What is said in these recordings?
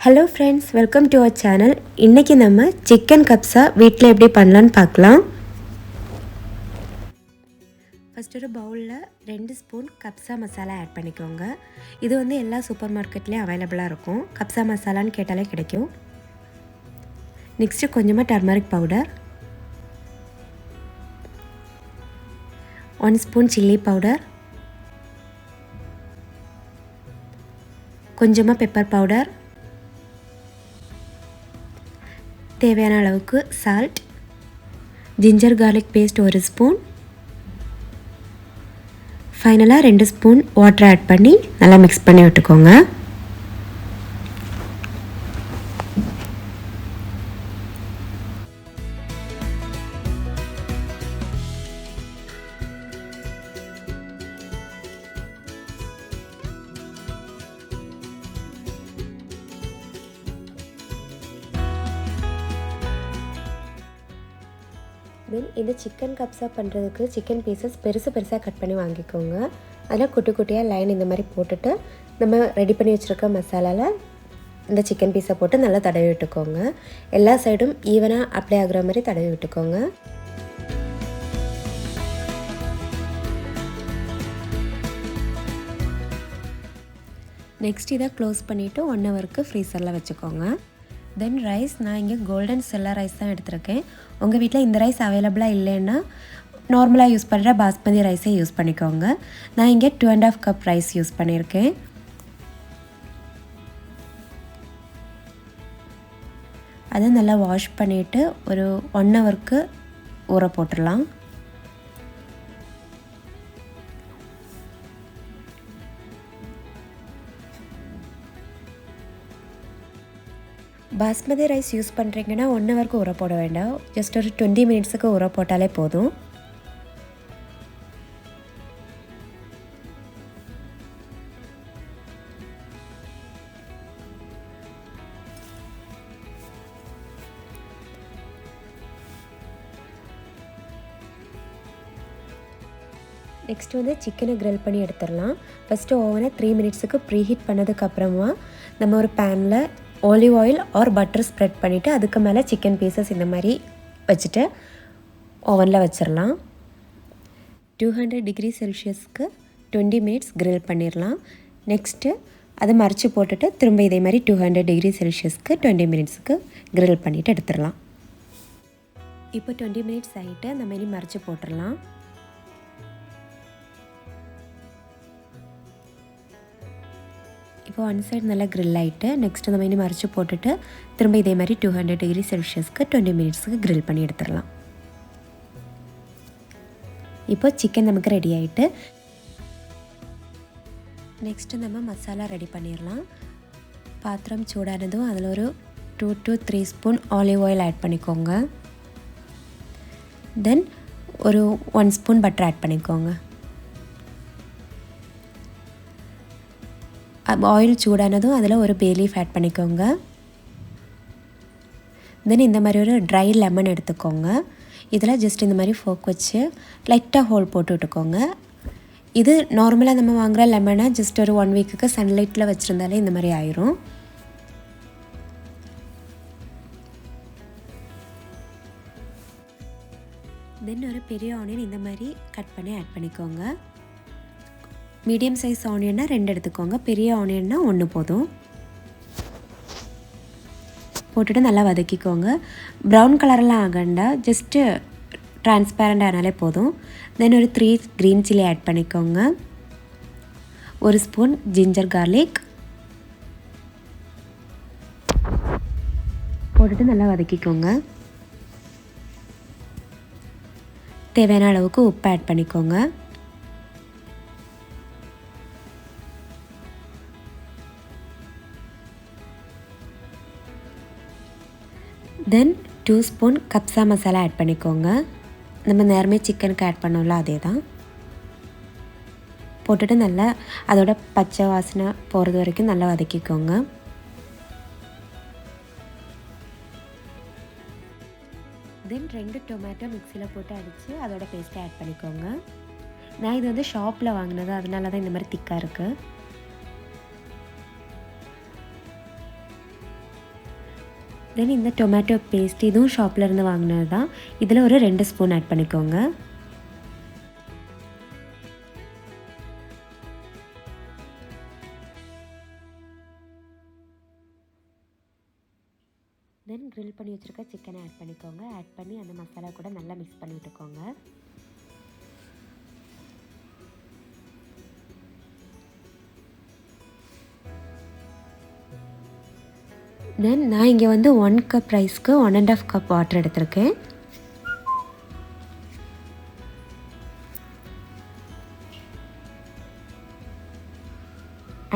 Hello friends, welcome to our channel. இன்னைக்கு நம்ம chicken kabsa வீட்ல எப்படி பண்ணலாம்னு பார்க்கலாம். ஃபர்ஸ்ட் ஒரு பவுல்ல 2 ஸ்பூன் கப்சா மசாலா ஆட் பண்ணிக்கோங்க. இது வந்து எல்லா சூப்பர் மார்க்கெட்லயும் அவேலபிளா இருக்கும். கப்சா மசாலான்னு கேட்டாலே கிடைக்கும். நெக்ஸ்ட் கொஞ்சமா turmeric powder, 1 spoon chilli powder, கொஞ்சமா பெப்பர் பவுடர், தேவையான அளவுக்கு salt, ginger garlic paste 1 spoon, ஃபைனலாக 2 ஸ்பூன் வாட்டர் ஆட் பண்ணி நல்லா மிக்ஸ் பண்ணி விட்டுக்கோங்க. தென் இந்த சிக்கன் கப்ஸா பண்ணுறதுக்கு சிக்கன் பீசஸ் பெருசாக கட் பண்ணி வாங்கிக்கோங்க. அதில் குட்டி குட்டியாக லைன் இந்த மாதிரி போட்டுட்டு நம்ம ரெடி பண்ணி வச்சுருக்க மசாலாவில் இந்த சிக்கன் பீஸை போட்டு நல்லா தடவி விட்டுக்கோங்க. எல்லா சைடும் ஈவனாக அப்ளை ஆகுற மாதிரி தடவி விட்டுக்கோங்க. நெக்ஸ்ட் இதை க்ளோஸ் பண்ணிவிட்டு 1 ஹவருக்கு ஃப்ரீசரில் வச்சுக்கோங்க. தென் ரைஸ் நான் இங்கே கோல்டன் செல்லா ரைஸ் தான் எடுத்திருக்கேன். உங்கள் வீட்டில் இந்த ரைஸ் அவைலபிளாக இல்லைன்னா நார்மலாக யூஸ் பண்ணுற பாஸ்மதி ரைஸே யூஸ் பண்ணிக்கோங்க. நான் இங்கே 2.5 கப் ரைஸ் யூஸ் பண்ணியிருக்கேன். அதை நல்லா வாஷ் பண்ணிவிட்டு ஒரு 1 ஹவருக்கு ஊற போட்டுடலாம். பாஸ்மதி ரைஸ் யூஸ் பண்ணுறீங்கன்னா 1 ஹவருக்கு ஊற போட வேண்டாம். ஜஸ்ட் ஒரு 20 மினிட்ஸுக்கு ஊற போட்டாலே போதும். நெக்ஸ்ட் வந்து சிக்கனை கிரில் பண்ணி எடுத்துடலாம். ஃபஸ்ட்டு ஓவனை 3 மினிட்ஸுக்கு ப்ரீஹீட் பண்ணதுக்கப்புறமா நம்ம ஒரு பேனில் olive oil R butter spread பண்ணிவிட்டு அதுக்கு மேலே சிக்கன் பீசஸ் இந்த மாதிரி வச்சுட்டு ஓவனில் வச்சிடலாம். 200 டிகிரி செல்சியஸ்க்கு 20 மினிட்ஸ் கிரில் பண்ணிடலாம். நெக்ஸ்ட்டு அதை மறைச்சி போட்டுட்டு திரும்ப இதே மாதிரி 200 டிகிரி செல்சியஸ்க்கு 20 மினிட்ஸுக்கு கிரில் பண்ணிவிட்டு எடுத்துடலாம். இப்போ 20 மினிட்ஸ் ஆகிட்டு அந்த மாதிரி மறைச்சி போட்டுடலாம். இப்போ 1 சைடு நல்லா கிரில் ஆகிட்டு நெக்ஸ்ட் அந்த மாதிரி மறைச்சி போட்டுட்டு திரும்ப இதே மாதிரி 200 டிகிரி செல்சியஸ்க்கு 20 மினிட்ஸுக்கு கிரில் பண்ணி எடுத்துடலாம். இப்போ சிக்கன் நமக்கு ரெடி ஆகிட்டு நெக்ஸ்ட்டு நம்ம மசாலா ரெடி பண்ணிடலாம். பாத்திரம் சூடானதும் அதில் ஒரு 2 to 3 spoon olive oil add பண்ணிக்கோங்க. தென் ஒரு 1 ஸ்பூன் பட்டர் ஆட் பண்ணிக்கோங்க. ஆயில் சூடானதும் அதில் ஒரு பேலீஃப் ஆட் பண்ணிக்கோங்க. தென் இந்த மாதிரி ஒரு ட்ரை லெமன் எடுத்துக்கோங்க. இதில் ஜஸ்ட் இந்த மாதிரி ஃபோக் வச்சு லைட்டாக ஹோல் போட்டு விட்டுக்கோங்க. இது நார்மலாக நம்ம வாங்குகிற லெமனை ஜஸ்ட் ஒரு 1 வீக்குக்கு சன்லைட்டில் வச்சுருந்தாலே இந்த மாதிரி ஆயிரும். தென் ஒரு பெரிய ஆனியன் இந்த மாதிரி கட் பண்ணி ஆட் பண்ணிக்கோங்க. மீடியம் சைஸ் ஆனியன்னா 2 எடுத்துக்கோங்க, பெரிய ஆனியன்னா 1 போதும். போட்டுட்டு நல்லா வதக்கிக்கோங்க. ப்ரௌன் கலரெலாம் ஆகண்டா, ஜஸ்ட்டு டிரான்ஸ்பேரண்ட் ஆனாலே போதும். தென் ஒரு 3 க்ரீன் சில்லி ஆட் பண்ணிக்கோங்க. 1 ஸ்பூன் ஜிஞ்சர் கார்லிக் போட்டுட்டு நல்லா வதக்கிக்கோங்க. தேவையான அளவுக்கு உப்பு ஆட் பண்ணிக்கோங்க. தென் 2 ஸ்பூன் கப்சா மசாலா ஆட் பண்ணிக்கோங்க. நம்ம நேரமே சிக்கனுக்கு ஆட் பண்ணோம்ல அதே தான். போட்டுட்டு நல்லா அதோட பச்சை வாசனை போகிறது வரைக்கும் நல்லா வதக்கிக்கோங்க. தென் 2 டொமேட்டோ மிக்சியில் போட்டு அடித்து அதோட பேஸ்ட்டை ஆட் பண்ணிக்கோங்க. நான் இது வந்து ஷாப்பில் வாங்கினது, அதனால தான் இந்த மாதிரி திக்காக இருக்குது. தென் இந்த டொமேட்டோ பேஸ்ட் இதுவும் ஷாப்லேருந்து வாங்கினது தான். இதில் ஒரு 2 ஸ்பூன் ஆட் பண்ணிக்கோங்க. தென் க்ரில் பண்ணி வச்சுருக்க சிக்கனை ஆட் பண்ணிக்கோங்க. ஆட் பண்ணி அந்த மசாலா கூட நல்லா மிக்ஸ் பண்ணி விட்டுக்கோங்க. தென் நான் இங்கே வந்து 1 கப் ரைஸ்க்கு 1.5 கப் வாட்டர் எடுத்திருக்கேன்.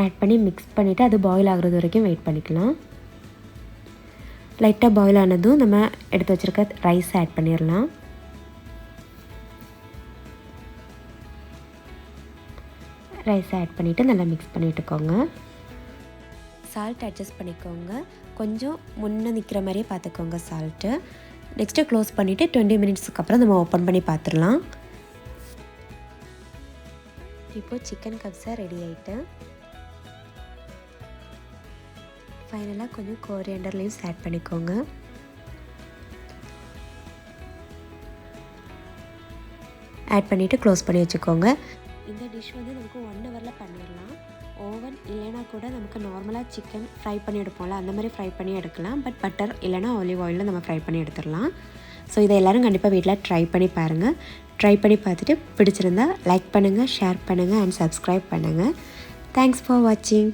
ஆட் பண்ணி மிக்ஸ் பண்ணிவிட்டு அது பாயில் ஆகுறது வரைக்கும் வெயிட் பண்ணிக்கலாம். லைட்டாக பாயில் ஆனதும் நம்ம எடுத்து வச்சுருக்க ரைஸ் ஆட் பண்ணிடலாம். ரைஸ் ஆட் பண்ணிவிட்டு நல்லா மிக்ஸ் பண்ணிட்டுக்கோங்க. சால்ட் அட்ஜஸ்ட் பண்ணிக்கோங்க. கொஞ்சம் முன்னே நிற்கிற மாதிரியே பார்த்துக்கோங்க சால்ட்டு. நெக்ஸ்ட்டு க்ளோஸ் பண்ணிவிட்டு 20 மினிட்ஸுக்கு அப்புறம் நம்ம ஓப்பன் பண்ணி பார்த்துடலாம். இப்போது சிக்கன் கப்ஸா ரெடி ஆகிட்டு. ஃபைனலாக கொஞ்சம் கோரியண்டர் லீவ்ஸ் ஆட் பண்ணிக்கோங்க. ஆட் பண்ணிவிட்டு க்ளோஸ் பண்ணி வச்சுக்கோங்க. இந்த டிஷ் வந்து நமக்கு 1 ஹவரில் பண்ணிடலாம். ஓவன் இல்லைனா கூட நமக்கு நார்மலாக சிக்கன் ஃப்ரை பண்ணி எடுப்போம்ல, அந்த மாதிரி ஃப்ரை பண்ணி எடுக்கலாம். பட் பட்டர் இல்லைனா ஆலிவ் ஆயிலில் நம்ம ஃப்ரை பண்ணி எடுத்துடலாம். ஸோ இதை எல்லோரும் கண்டிப்பாக வீட்டில் ட்ரை பண்ணி பாருங்கள். ட்ரை பண்ணி பார்த்துட்டு பிடிச்சிருந்தா லைக் பண்ணுங்கள், ஷேர் பண்ணுங்கள் அண்ட் சப்ஸ்கிரைப் பண்ணுங்கள். தேங்க்ஸ் ஃபார் வாட்சிங்.